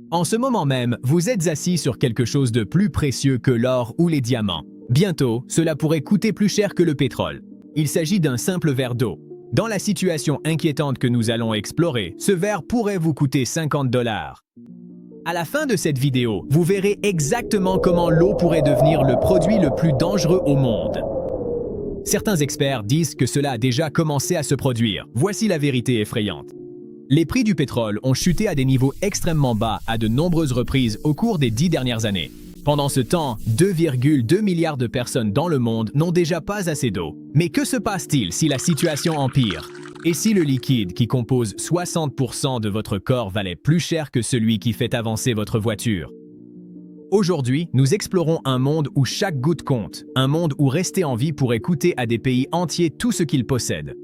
En ce moment même, vous êtes assis sur quelque chose de plus précieux que l'or ou les diamants. Bientôt, cela pourrait coûter plus cher que le pétrole. Il s'agit d'un simple verre d'eau. Dans la situation inquiétante que nous allons explorer, ce verre pourrait vous coûter 50 $. À la fin de cette vidéo, vous verrez exactement comment l'eau pourrait devenir le produit le plus dangereux au monde. Certains experts disent que cela a déjà commencé à se produire. Voici la vérité effrayante. Les prix du pétrole ont chuté à des niveaux extrêmement bas à de nombreuses reprises au cours des 10 dernières années. Pendant ce temps, 2,2 milliards de personnes dans le monde n'ont déjà pas assez d'eau. Mais que se passe-t-il si la situation empire? Et si le liquide qui compose 60% de votre corps valait plus cher que celui qui fait avancer votre voiture? Aujourd'hui, nous explorons un monde où chaque goutte compte, un monde où rester en vie pourrait coûter à des pays entiers tout ce qu'ils possèdent.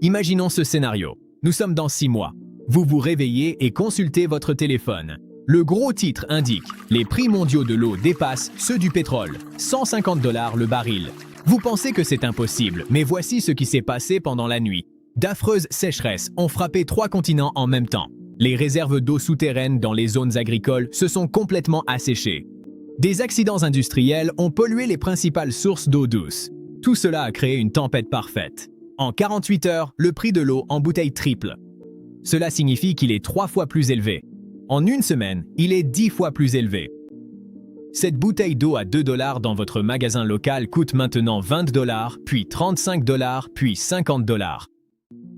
Imaginons ce scénario. Nous sommes dans 6 mois. Vous vous réveillez et consultez votre téléphone. Le gros titre indique « Les prix mondiaux de l'eau dépassent ceux du pétrole, 150 $ le baril ». Vous pensez que c'est impossible, mais voici ce qui s'est passé pendant la nuit. D'affreuses sécheresses ont frappé 3 continents en même temps. Les réserves d'eau souterraines dans les zones agricoles se sont complètement asséchées. Des accidents industriels ont pollué les principales sources d'eau douce. Tout cela a créé une tempête parfaite. En 48 heures, le prix de l'eau en bouteille triple. Cela signifie qu'il est 3 fois plus élevé. En une semaine, il est 10 fois plus élevé. Cette bouteille d'eau à 2 $ dans votre magasin local coûte maintenant 20 $, puis 35 $, puis 50 $.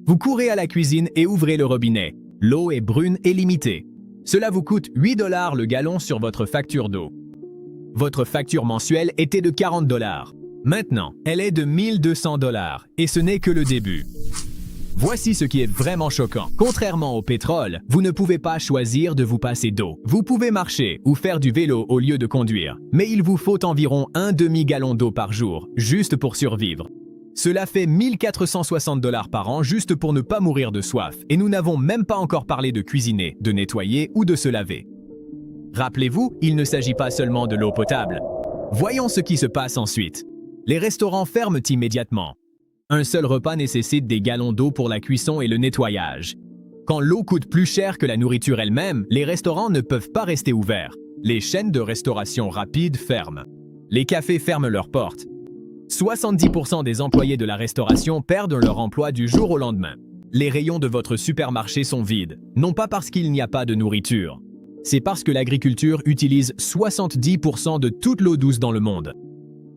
Vous courez à la cuisine et ouvrez le robinet. L'eau est brune et limitée. Cela vous coûte 8 $ le gallon sur votre facture d'eau. Votre facture mensuelle était de 40 $. Maintenant, elle est de 1200 $, et ce n'est que le début. Voici ce qui est vraiment choquant. Contrairement au pétrole, vous ne pouvez pas choisir de vous passer d'eau. Vous pouvez marcher ou faire du vélo au lieu de conduire, mais il vous faut environ un demi-gallon d'eau par jour, juste pour survivre. Cela fait 1460 $ par an juste pour ne pas mourir de soif, et nous n'avons même pas encore parlé de cuisiner, de nettoyer ou de se laver. Rappelez-vous, il ne s'agit pas seulement de l'eau potable. Voyons ce qui se passe ensuite. Les restaurants ferment immédiatement. Un seul repas nécessite des gallons d'eau pour la cuisson et le nettoyage. Quand l'eau coûte plus cher que la nourriture elle-même, les restaurants ne peuvent pas rester ouverts. Les chaînes de restauration rapide ferment. Les cafés ferment leurs portes. 70% des employés de la restauration perdent leur emploi du jour au lendemain. Les rayons de votre supermarché sont vides, non pas parce qu'il n'y a pas de nourriture. C'est parce que l'agriculture utilise 70% de toute l'eau douce dans le monde.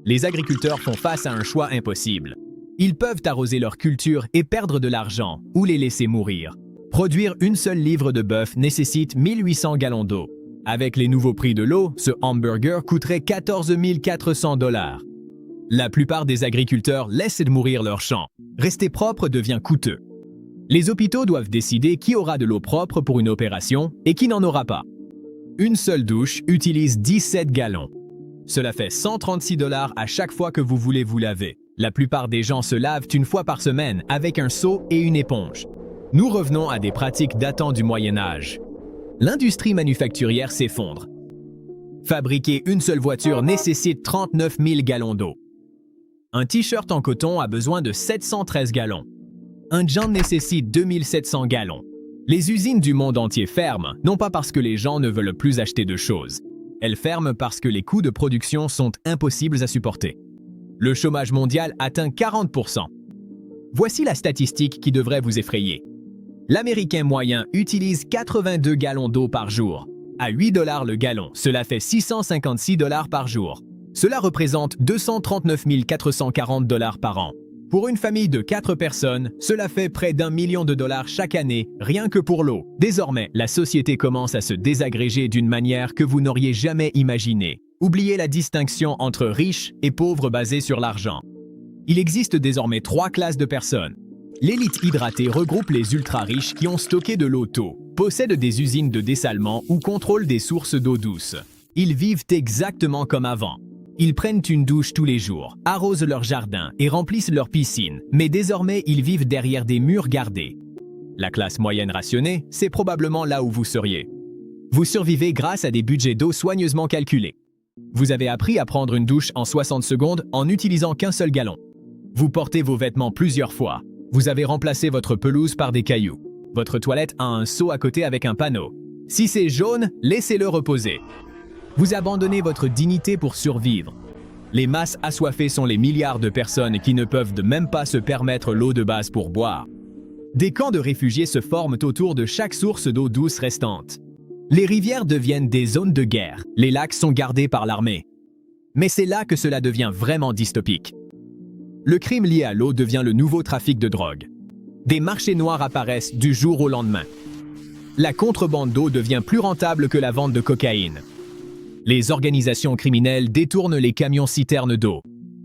Les agriculteurs font face à un choix impossible. Ils peuvent arroser leur culture et perdre de l'argent, ou les laisser mourir. Produire une seule livre de bœuf nécessite 1800 gallons d'eau. Avec les nouveaux prix de l'eau, ce hamburger coûterait 14 400 $. La plupart des agriculteurs laissent mourir leurs champs. Rester propre devient coûteux. Les hôpitaux doivent décider qui aura de l'eau propre pour une opération et qui n'en aura pas. Une seule douche utilise 17 gallons. Cela fait 136 $ à chaque fois que vous voulez vous laver. La plupart des gens se lavent une fois par semaine avec un seau et une éponge. Nous revenons à des pratiques datant du Moyen Âge. L'industrie manufacturière s'effondre. Fabriquer une seule voiture nécessite 39 000 gallons d'eau. Un t-shirt en coton a besoin de 713 gallons. Un jean nécessite 2700 gallons. Les usines du monde entier ferment, non pas parce que les gens ne veulent plus acheter de choses. Elles ferment parce que les coûts de production sont impossibles à supporter. Le chômage mondial atteint 40%. Voici la statistique qui devrait vous effrayer. L'Américain moyen utilise 82 gallons d'eau par jour. À 8 $ le gallon, cela fait 656 $ par jour. Cela représente 239 440 $ par an. Pour une famille de 4 personnes, cela fait près d'1 million de dollars chaque année, rien que pour l'eau. Désormais, la société commence à se désagréger d'une manière que vous n'auriez jamais imaginée. Oubliez la distinction entre riches et pauvres basée sur l'argent. Il existe désormais 3 classes de personnes. L'élite hydratée regroupe les ultra-riches qui ont stocké de l'eau tôt, possèdent des usines de dessalement ou contrôlent des sources d'eau douce. Ils vivent exactement comme avant. Ils prennent une douche tous les jours, arrosent leur jardin et remplissent leur piscine, mais désormais ils vivent derrière des murs gardés. La classe moyenne rationnée, c'est probablement là où vous seriez. Vous survivez grâce à des budgets d'eau soigneusement calculés. Vous avez appris à prendre une douche en 60 secondes en n'utilisant qu'un seul gallon. Vous portez vos vêtements plusieurs fois. Vous avez remplacé votre pelouse par des cailloux. Votre toilette a un seau à côté avec un panneau. Si c'est jaune, laissez-le reposer. Vous abandonnez votre dignité pour survivre. Les masses assoiffées sont les milliards de personnes qui ne peuvent même pas se permettre l'eau de base pour boire. Des camps de réfugiés se forment autour de chaque source d'eau douce restante. Les rivières deviennent des zones de guerre. Les lacs sont gardés par l'armée. Mais c'est là que cela devient vraiment dystopique. Le crime lié à l'eau devient le nouveau trafic de drogue. Des marchés noirs apparaissent du jour au lendemain. La contrebande d'eau devient plus rentable que la vente de cocaïne. Les organisations criminelles détournent les camions-citernes d'eau.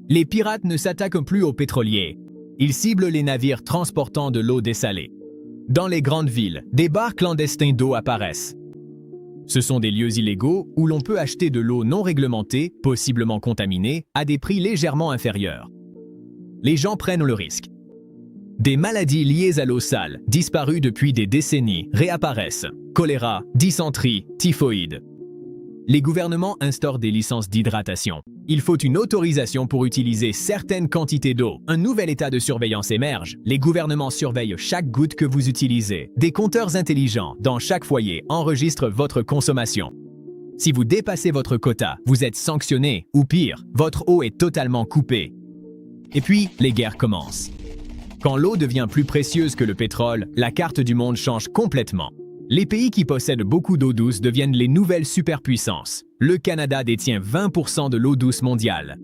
Les pirates ne s'attaquent plus aux pétroliers. Ils ciblent les navires transportant de l'eau dessalée. Dans les grandes villes, des bars clandestins d'eau apparaissent. Ce sont des lieux illégaux où l'on peut acheter de l'eau non réglementée, possiblement contaminée, à des prix légèrement inférieurs. Les gens prennent le risque. Des maladies liées à l'eau sale, disparues depuis des décennies, réapparaissent. Choléra, dysenterie, typhoïde. Les gouvernements instaurent des licences d'hydratation. Il faut une autorisation pour utiliser certaines quantités d'eau. Un nouvel état de surveillance émerge. Les gouvernements surveillent chaque goutte que vous utilisez. Des compteurs intelligents dans chaque foyer enregistrent votre consommation. Si vous dépassez votre quota, vous êtes sanctionné, ou pire, votre eau est totalement coupée. Et puis, les guerres commencent. Quand l'eau devient plus précieuse que le pétrole, la carte du monde change complètement. Les pays qui possèdent beaucoup d'eau douce deviennent les nouvelles superpuissances. Le Canada détient 20% de l'eau douce mondiale.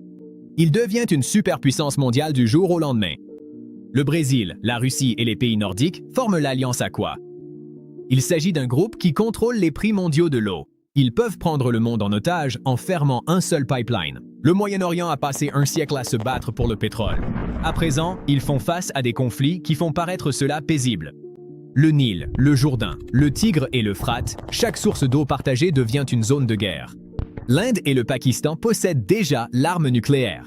Il devient une superpuissance mondiale du jour au lendemain. Le Brésil, la Russie et les pays nordiques forment l'Alliance Aqua. Il s'agit d'un groupe qui contrôle les prix mondiaux de l'eau. Ils peuvent prendre le monde en otage en fermant un seul pipeline. Le Moyen-Orient a passé un siècle à se battre pour le pétrole. À présent, ils font face à des conflits qui font paraître cela paisible. Le Nil, le Jourdain, le Tigre et l'Euphrate, chaque source d'eau partagée devient une zone de guerre. L'Inde et le Pakistan possèdent déjà l'arme nucléaire.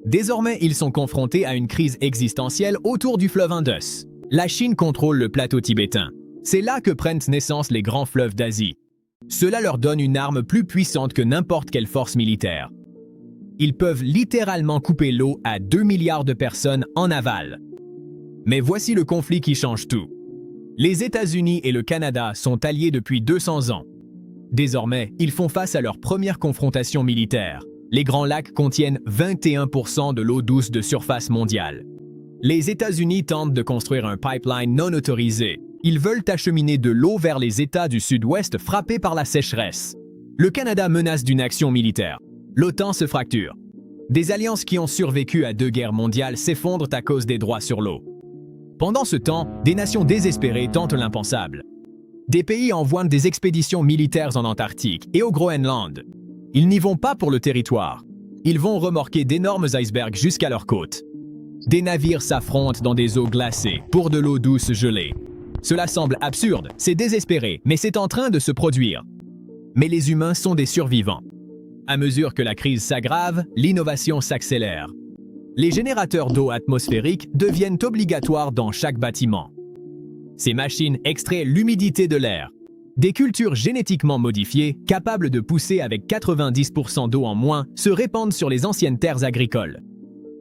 Désormais, ils sont confrontés à une crise existentielle autour du fleuve Indus. La Chine contrôle le plateau tibétain. C'est là que prennent naissance les grands fleuves d'Asie. Cela leur donne une arme plus puissante que n'importe quelle force militaire. Ils peuvent littéralement couper l'eau à 2 milliards de personnes en aval. Mais voici le conflit qui change tout. Les États-Unis et le Canada sont alliés depuis 200 ans. Désormais, ils font face à leur première confrontation militaire. Les Grands Lacs contiennent 21% de l'eau douce de surface mondiale. Les États-Unis tentent de construire un pipeline non autorisé. Ils veulent acheminer de l'eau vers les États du Sud-Ouest frappés par la sécheresse. Le Canada menace d'une action militaire. L'OTAN se fracture. Des alliances qui ont survécu à 2 guerres mondiales s'effondrent à cause des droits sur l'eau. Pendant ce temps, des nations désespérées tentent l'impensable. Des pays envoient des expéditions militaires en Antarctique et au Groenland. Ils n'y vont pas pour le territoire. Ils vont remorquer d'énormes icebergs jusqu'à leurs côtes. Des navires s'affrontent dans des eaux glacées pour de l'eau douce gelée. Cela semble absurde, c'est désespéré, mais c'est en train de se produire. Mais les humains sont des survivants. À mesure que la crise s'aggrave, l'innovation s'accélère. Les générateurs d'eau atmosphérique deviennent obligatoires dans chaque bâtiment. Ces machines extraient l'humidité de l'air. Des cultures génétiquement modifiées, capables de pousser avec 90% d'eau en moins, se répandent sur les anciennes terres agricoles.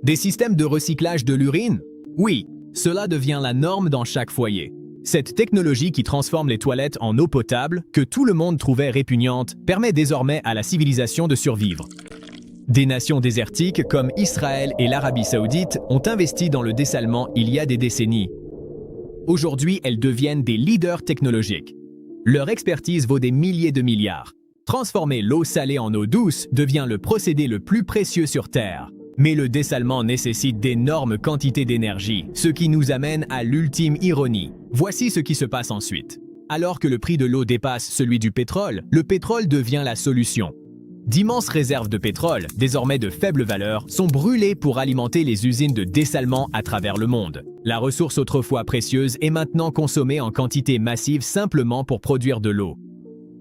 Des systèmes de recyclage de l'urine? Oui, cela devient la norme dans chaque foyer. Cette technologie qui transforme les toilettes en eau potable, que tout le monde trouvait répugnante, permet désormais à la civilisation de survivre. Des nations désertiques comme Israël et l'Arabie Saoudite ont investi dans le dessalement il y a des décennies. Aujourd'hui, elles deviennent des leaders technologiques. Leur expertise vaut des milliers de milliards. Transformer l'eau salée en eau douce devient le procédé le plus précieux sur Terre. Mais le dessalement nécessite d'énormes quantités d'énergie, ce qui nous amène à l'ultime ironie. Voici ce qui se passe ensuite. Alors que le prix de l'eau dépasse celui du pétrole, le pétrole devient la solution. D'immenses réserves de pétrole, désormais de faible valeur, sont brûlées pour alimenter les usines de dessalement à travers le monde. La ressource autrefois précieuse est maintenant consommée en quantité massive simplement pour produire de l'eau.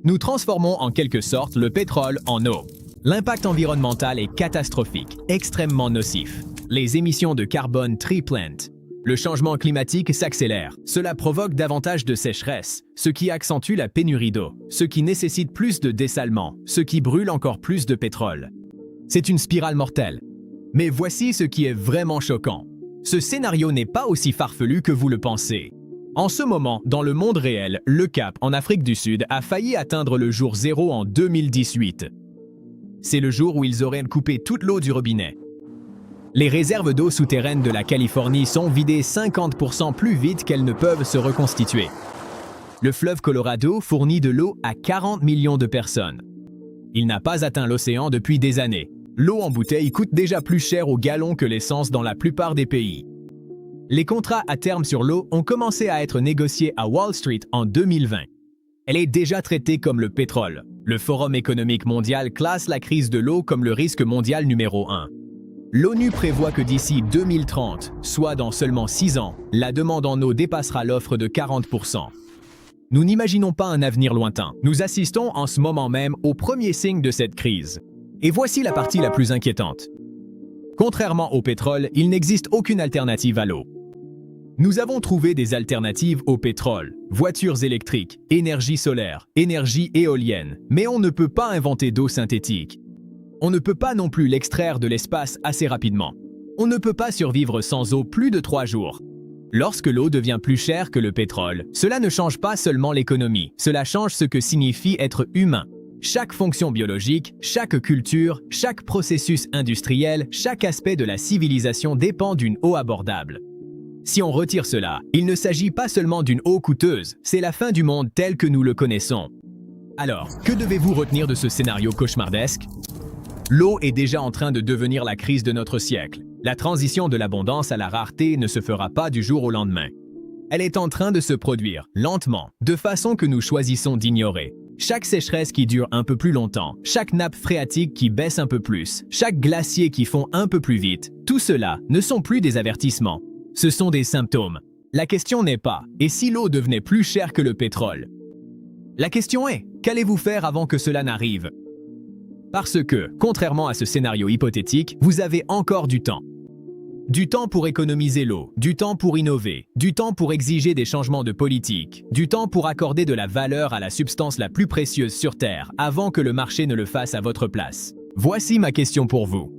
Nous transformons en quelque sorte le pétrole en eau. L'impact environnemental est catastrophique, extrêmement nocif. Les émissions de carbone triplent. Le changement climatique s'accélère. Cela provoque davantage de sécheresse, ce qui accentue la pénurie d'eau, ce qui nécessite plus de dessalement, ce qui brûle encore plus de pétrole. C'est une spirale mortelle. Mais voici ce qui est vraiment choquant. Ce scénario n'est pas aussi farfelu que vous le pensez. En ce moment, dans le monde réel, le Cap, en Afrique du Sud, a failli atteindre le jour zéro en 2018. C'est le jour où ils auraient coupé toute l'eau du robinet. Les réserves d'eau souterraines de la Californie sont vidées 50% plus vite qu'elles ne peuvent se reconstituer. Le fleuve Colorado fournit de l'eau à 40 millions de personnes. Il n'a pas atteint l'océan depuis des années. L'eau en bouteille coûte déjà plus cher au gallon que l'essence dans la plupart des pays. Les contrats à terme sur l'eau ont commencé à être négociés à Wall Street en 2020. Elle est déjà traitée comme le pétrole. Le Forum économique mondial classe la crise de l'eau comme le risque mondial numéro 1. L'ONU prévoit que d'ici 2030, soit dans seulement 6 ans, la demande en eau dépassera l'offre de 40%. Nous n'imaginons pas un avenir lointain. Nous assistons en ce moment même aux premiers signes de cette crise. Et voici la partie la plus inquiétante. Contrairement au pétrole, il n'existe aucune alternative à l'eau. Nous avons trouvé des alternatives au pétrole, voitures électriques, énergie solaire, énergie éolienne, mais on ne peut pas inventer d'eau synthétique. On ne peut pas non plus l'extraire de l'espace assez rapidement. On ne peut pas survivre sans eau plus de 3 jours. Lorsque l'eau devient plus chère que le pétrole, cela ne change pas seulement l'économie, cela change ce que signifie être humain. Chaque fonction biologique, chaque culture, chaque processus industriel, chaque aspect de la civilisation dépend d'une eau abordable. Si on retire cela, il ne s'agit pas seulement d'une eau coûteuse, c'est la fin du monde tel que nous le connaissons. Alors, que devez-vous retenir de ce scénario cauchemardesque? L'eau est déjà en train de devenir la crise de notre siècle. La transition de l'abondance à la rareté ne se fera pas du jour au lendemain. Elle est en train de se produire, lentement, de façon que nous choisissons d'ignorer. Chaque sécheresse qui dure un peu plus longtemps, chaque nappe phréatique qui baisse un peu plus, chaque glacier qui fond un peu plus vite, tout cela ne sont plus des avertissements. Ce sont des symptômes. La question n'est pas « et si l'eau devenait plus chère que le pétrole ?» La question est « qu'allez-vous faire avant que cela n'arrive ?» Parce que, contrairement à ce scénario hypothétique, vous avez encore du temps. Du temps pour économiser l'eau, du temps pour innover, du temps pour exiger des changements de politique, du temps pour accorder de la valeur à la substance la plus précieuse sur Terre avant que le marché ne le fasse à votre place. Voici ma question pour vous.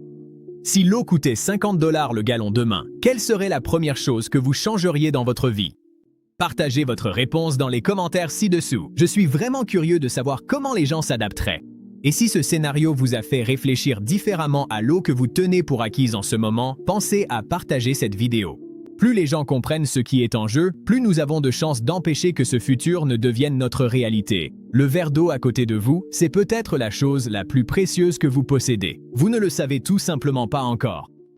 Si l'eau coûtait 50 $ le gallon demain, quelle serait la première chose que vous changeriez dans votre vie? Partagez votre réponse dans les commentaires ci-dessous. Je suis vraiment curieux de savoir comment les gens s'adapteraient. Et si ce scénario vous a fait réfléchir différemment à l'eau que vous tenez pour acquise en ce moment, pensez à partager cette vidéo. Plus les gens comprennent ce qui est en jeu, plus nous avons de chances d'empêcher que ce futur ne devienne notre réalité. Le verre d'eau à côté de vous, c'est peut-être la chose la plus précieuse que vous possédez. Vous ne le savez tout simplement pas encore.